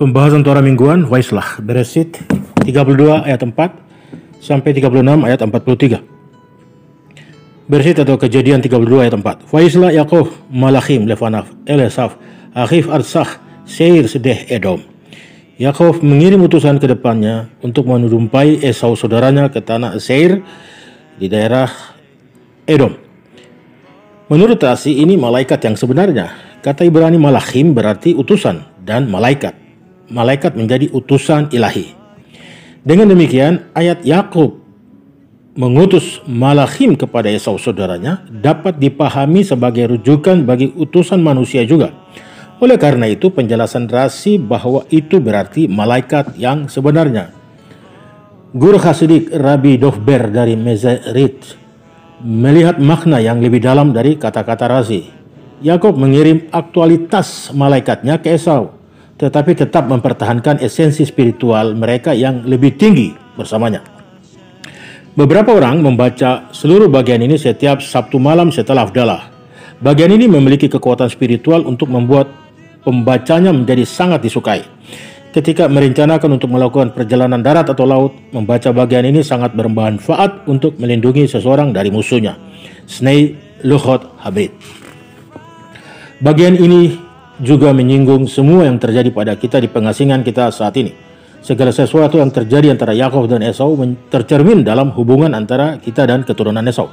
Pembahasan Torah mingguan Waislah Beresit 32 ayat 4 sampai 36 ayat 43. Beresit atau Kejadian 32 ayat 4. Waislah Yaakov Malachim Lefanaf Elesaf Akhif Arsach Seir Sedeh Edom. Yaakov mengirim utusan ke depannya untuk menjumpai Esau saudaranya ke tanah Seir di daerah Edom. Menurut Tasi, ini malaikat yang sebenarnya. Kata Ibrani Malachim berarti utusan dan malaikat. Malaikat menjadi utusan ilahi. Dengan demikian, ayat Yakub mengutus Malachim kepada Esau saudaranya dapat dipahami sebagai rujukan bagi utusan manusia juga. Oleh karena itu, penjelasan Rasi bahwa itu berarti malaikat yang sebenarnya. Guru Hasidik Rabbi Dovber dari Mezerit melihat makna yang lebih dalam dari kata-kata Rasi. Yakub mengirim aktualitas malaikatnya ke Esau, tetapi tetap mempertahankan esensi spiritual mereka yang lebih tinggi bersamanya. Beberapa orang membaca seluruh bagian ini setiap Sabtu malam setelah Afdalah. Bagian ini memiliki kekuatan spiritual untuk membuat pembacanya menjadi sangat disukai. Ketika merencanakan untuk melakukan perjalanan darat atau laut, membaca bagian ini sangat bermanfaat untuk melindungi seseorang dari musuhnya. Snei Luchot Habrit. Bagian ini juga menyinggung semua yang terjadi pada kita di pengasingan kita saat ini. Segala sesuatu yang terjadi antara Yakov dan Esau tercermin dalam hubungan antara kita dan keturunan Esau.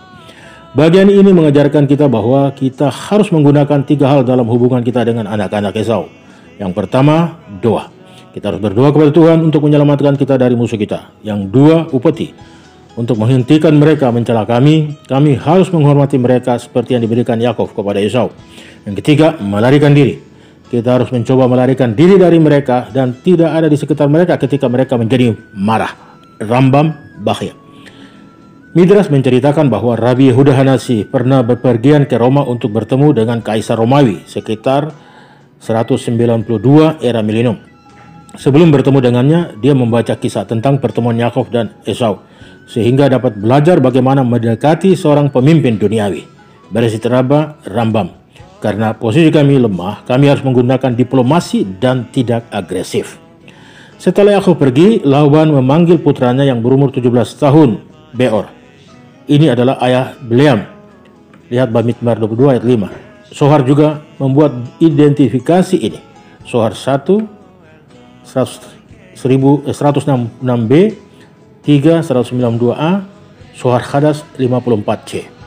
Bagian ini mengajarkan kita bahwa kita harus menggunakan 3 hal dalam hubungan kita dengan anak-anak Esau. Yang pertama, doa. Kita harus berdoa kepada Tuhan untuk menyelamatkan kita dari musuh kita. Yang 2, upeti. Untuk menghentikan mereka mencela kami harus menghormati mereka seperti yang diberikan Yakov kepada Esau. Yang ketiga, melarikan diri. Kita harus mencoba melarikan diri dari mereka dan tidak ada di sekitar mereka ketika mereka menjadi marah. Rambam Bahya. Midras menceritakan bahwa Rabbi Yehuda Hanasi pernah bepergian ke Roma untuk bertemu dengan Kaisar Romawi sekitar 192 era milenium. Sebelum bertemu dengannya, dia membaca kisah tentang pertemuan Yakov dan Esau, sehingga dapat belajar bagaimana mendekati seorang pemimpin duniawi. Beresit Rabbah Rambam. Karena posisi kami lemah, kami harus menggunakan diplomasi dan tidak agresif. Setelah Yakub pergi, Laban memanggil putranya yang berumur 17 tahun, Beor. Ini adalah ayah Bileam. Lihat Bamidbar 22 ayat 5. Sohar juga membuat identifikasi ini. Sohar 1, 106b, 3, 192a, Sohar Hadas 54c.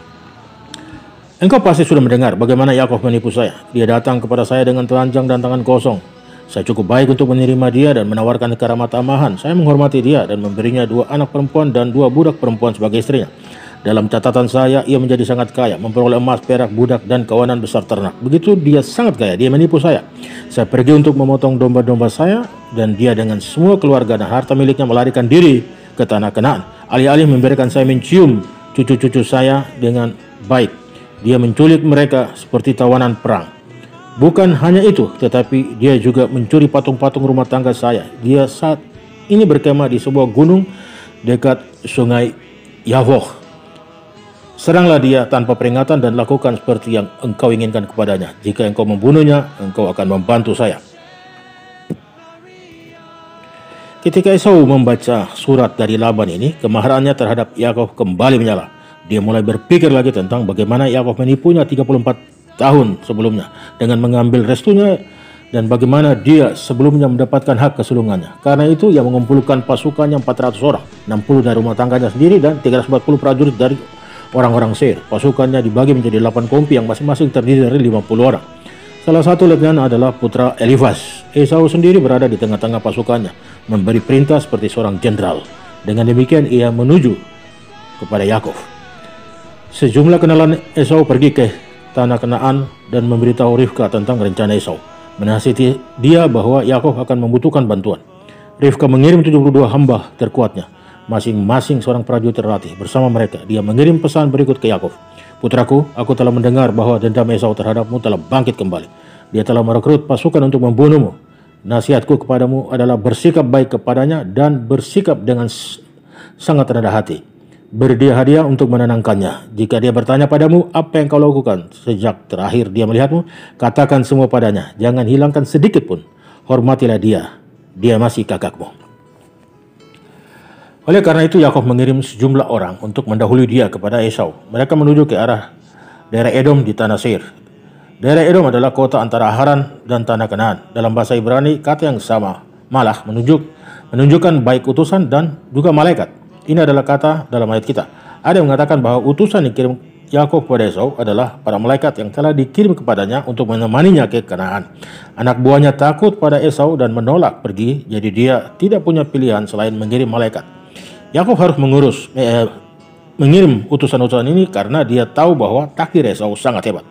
Engkau pasti sudah mendengar bagaimana Yakov menipu saya. Dia datang kepada saya dengan telanjang dan tangan kosong. Saya cukup baik untuk menerima dia dan menawarkan keramat tamahan. Saya menghormati dia dan memberinya 2 anak perempuan dan 2 budak perempuan sebagai istrinya. Dalam catatan saya, ia menjadi sangat kaya, memperoleh emas, perak, budak, dan kawanan besar ternak. Begitu dia sangat kaya, dia menipu saya. Saya pergi untuk memotong domba-domba saya, dan dia dengan semua keluarga dan harta miliknya melarikan diri ke tanah Kanaan. Alih-alih memberikan saya mencium cucu-cucu saya dengan baik. Dia menculik mereka seperti tawanan perang. Bukan hanya itu, tetapi dia juga mencuri patung-patung rumah tangga saya. Dia saat ini berkemah di sebuah gunung dekat sungai Yavoh. Seranglah dia tanpa peringatan dan lakukan seperti yang engkau inginkan kepadanya. Jika engkau membunuhnya, engkau akan membantu saya. Ketika Esau membaca surat dari Laban ini, kemarahannya terhadap Yakov kembali menyala. Dia mulai berpikir lagi tentang bagaimana Yakov menipunya 34 tahun sebelumnya dengan mengambil restunya dan bagaimana dia sebelumnya mendapatkan hak kesulungannya. Karena itu ia mengumpulkan pasukannya 400 orang, 60 dari rumah tangganya sendiri dan 340 prajurit dari orang-orang Seir. Pasukannya dibagi menjadi 8 kompi yang masing-masing terdiri dari 50 orang. Salah satu letnan adalah putra Elifaz. Esau sendiri berada di tengah-tengah pasukannya, memberi perintah seperti seorang jenderal. Dengan demikian ia menuju kepada Yakov. Sejumlah kenalan Esau pergi ke tanah Kanaan dan memberitahu Rivka tentang rencana Esau. Menasihati dia bahwa Yakov akan membutuhkan bantuan. Rivka mengirim 72 hamba terkuatnya, masing-masing seorang prajurit terlatih. Bersama mereka, dia mengirim pesan berikut ke Yakov. Putraku, aku telah mendengar bahwa dendam Esau terhadapmu telah bangkit kembali. Dia telah merekrut pasukan untuk membunuhmu. Nasihatku kepadamu adalah bersikap baik kepadanya dan bersikap dengan sangat rendah hati. Beri dia hadiah untuk menenangkannya. Jika dia bertanya padamu, apa yang kau lakukan sejak terakhir dia melihatmu, katakan semua padanya. Jangan hilangkan sedikit pun. Hormatilah dia dia masih kakakmu. Oleh karena itu Yakov mengirim sejumlah orang untuk mendahului dia kepada Esau. Mereka menuju ke arah daerah Edom di tanah Seir. Daerah Edom adalah kota antara Haran dan tanah Kanaan. Dalam bahasa Ibrani, kata yang sama, malah, menunjukkan baik utusan dan juga malaikat. Ini adalah kata dalam ayat kita. Ada yang mengatakan bahwa utusan yang dikirim Yakov kepada Esau adalah para malaikat yang telah dikirim kepadanya untuk menemaninya ke Kanaan. Anak buahnya takut pada Esau dan menolak pergi, jadi dia tidak punya pilihan selain mengirim malaikat. Yakov harus mengirim utusan-utusan ini karena dia tahu bahwa takdir Esau sangat hebat.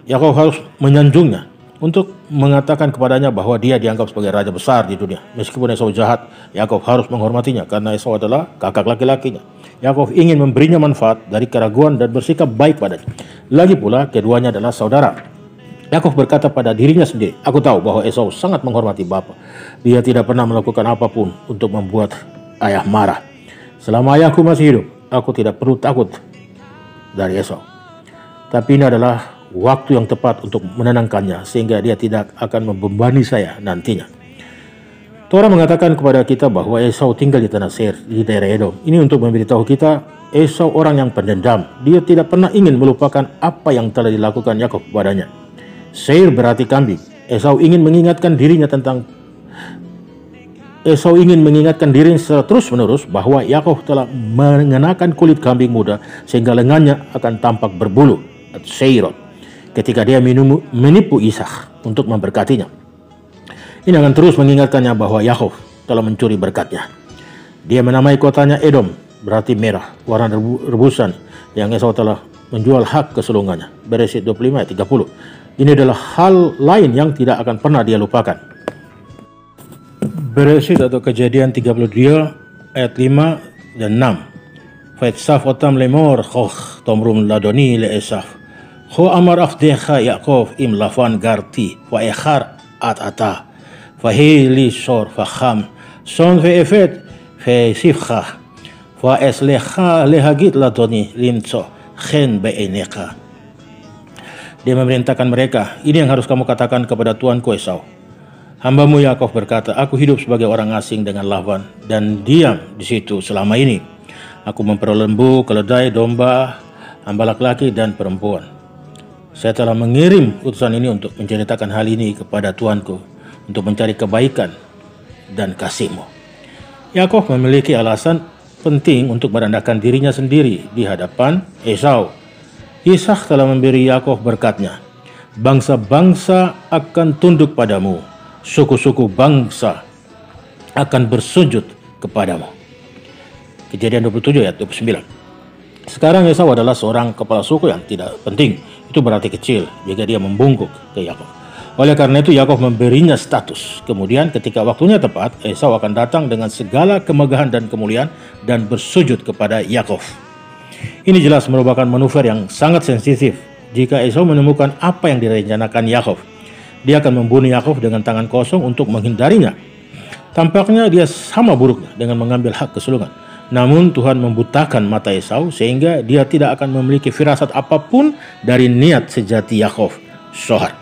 Yakov harus menyanjungnya untuk mengatakan kepadanya bahwa dia dianggap sebagai raja besar di dunia. Meskipun Esau jahat, Yakov harus menghormatinya karena Esau adalah kakak laki-lakinya. Yakov ingin memberinya manfaat dari keraguan dan bersikap baik padanya. Lagi pula, keduanya adalah saudara. Yakov berkata pada dirinya sendiri, "Aku tahu bahwa Esau sangat menghormati bapa. Dia tidak pernah melakukan apapun untuk membuat ayah marah. Selama ayahku masih hidup, aku tidak perlu takut dari Esau. Tapi ini adalah waktu yang tepat untuk menenangkannya sehingga dia tidak akan membebani saya nantinya." Torah mengatakan kepada kita bahwa Esau tinggal di tanah Seir di daerah Edom. Ini untuk memberitahu kita Esau orang yang pendendam. Dia tidak pernah ingin melupakan apa yang telah dilakukan Yakov kepadanya. Seir berarti kambing. Esau ingin mengingatkan dirinya secara terus-menerus bahwa Yakov telah mengenakan kulit kambing muda sehingga lengannya akan tampak berbulu, Seirot, ketika dia menipu Ishak untuk memberkatinya. Ini akan terus mengingatkannya bahwa Yakov telah mencuri berkatnya. Dia menamai kotanya Edom, berarti merah, warna rebusan, yang Esau telah menjual hak kesulungannya. Bereshit 25 ayat 30. Ini adalah hal lain yang tidak akan pernah dia lupakan. Bereshit atau Kejadian 32 ayat 5 dan 6. Faitsaf otam lemor khoh tomrum ladoni le Esaf. Kho amar afdecha Yakov im lafan garti wa echar at-ata. Fahili sor faham son ve'efet ve'sifcha fa eslecha lehagit ladoni limtso chen be'eneka. Dia memerintahkan mereka, "Ini yang harus kamu katakan kepada tuanku Esau. Hambamu Yakov berkata, aku hidup sebagai orang asing dengan Laban dan diam di situ selama ini. Aku memperoleh lembu, keledai, domba, hamba laki-laki dan perempuan. Saya telah mengirim utusan ini untuk menceritakan hal ini kepada tuanku, untuk mencari kebaikan dan kasihmu." Yakov memiliki alasan penting untuk merendahkan dirinya sendiri di hadapan Esau. Ishak telah memberi Yakov berkatnya. Bangsa-bangsa akan tunduk padamu, suku-suku bangsa akan bersujud kepadamu. Kejadian 27 ayat 29. Sekarang Esau adalah seorang kepala suku yang tidak penting. Itu berarti kecil jika dia membungkuk ke Yakov. Oleh karena itu Yakov memberinya status. Kemudian ketika waktunya tepat, Esau akan datang dengan segala kemegahan dan kemuliaan dan bersujud kepada Yakov. Ini jelas merupakan manuver yang sangat sensitif. Jika Esau menemukan apa yang direncanakan Yakov, dia akan membunuh Yakov dengan tangan kosong untuk menghindarinya. Tampaknya dia sama buruknya dengan mengambil hak kesulungan. Namun Tuhan membutakan mata Esau sehingga dia tidak akan memiliki firasat apapun dari niat sejati Yakov, Sohar.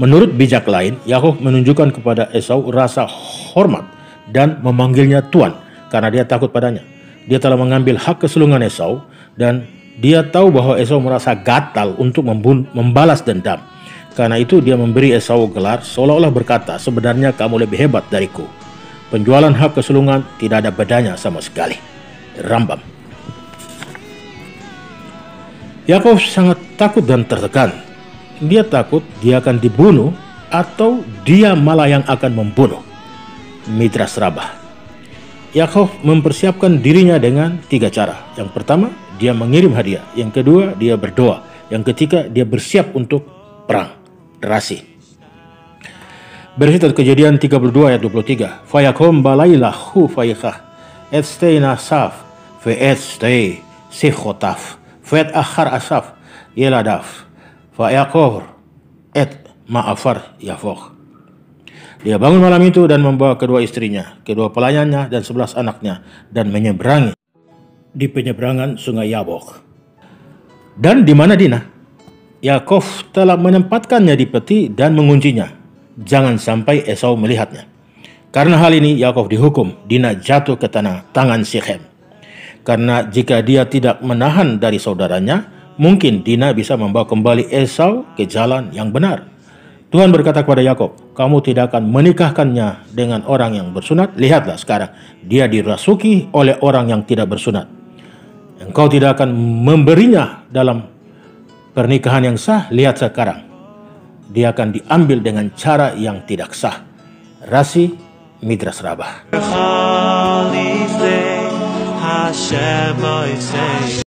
Menurut bijak lain, Yakov menunjukkan kepada Esau rasa hormat dan memanggilnya Tuan karena dia takut padanya. Dia telah mengambil hak kesulungan Esau dan dia tahu bahwa Esau merasa gatal untuk membalas dendam. Karena itu dia memberi Esau gelar seolah-olah berkata, "Sebenarnya kamu lebih hebat dariku." Penjualan hak kesulungan tidak ada bedanya sama sekali. Rambam. Yakov sangat takut dan tertekan. Dia takut dia akan dibunuh atau dia malah yang akan membunuh. Midras Rabbah. Yakov mempersiapkan dirinya dengan 3 cara. Yang pertama, dia mengirim hadiah. Yang kedua, dia berdoa. Yang ketiga, dia bersiap untuk perang. Rasi. Berita Kejadian 32 ayat 23. Fayakom balailahu fayikah etsteina saf fe etstei sikhotaf fe akhar asaf yeladaf Fayakor et ma'afar Yafok. Dia bangun malam itu dan membawa kedua istrinya, kedua pelayannya dan 11 anaknya dan menyeberangi di penyeberangan sungai Yabok. Dan di mana Dina? Yakov telah menempatkannya di peti dan menguncinya. Jangan sampai Esau melihatnya. Karena hal ini Yakov dihukum, Dina jatuh ke tangan Sikhem. Karena jika dia tidak menahan dari saudaranya, mungkin Dina bisa membawa kembali Esau ke jalan yang benar. Tuhan berkata kepada Yakov, kamu tidak akan menikahkannya dengan orang yang bersunat. Lihatlah sekarang, dia dirasuki oleh orang yang tidak bersunat. Engkau tidak akan memberinya dalam pernikahan yang sah. Lihat sekarang, dia akan diambil dengan cara yang tidak sah. Rasi Midras Rabbah.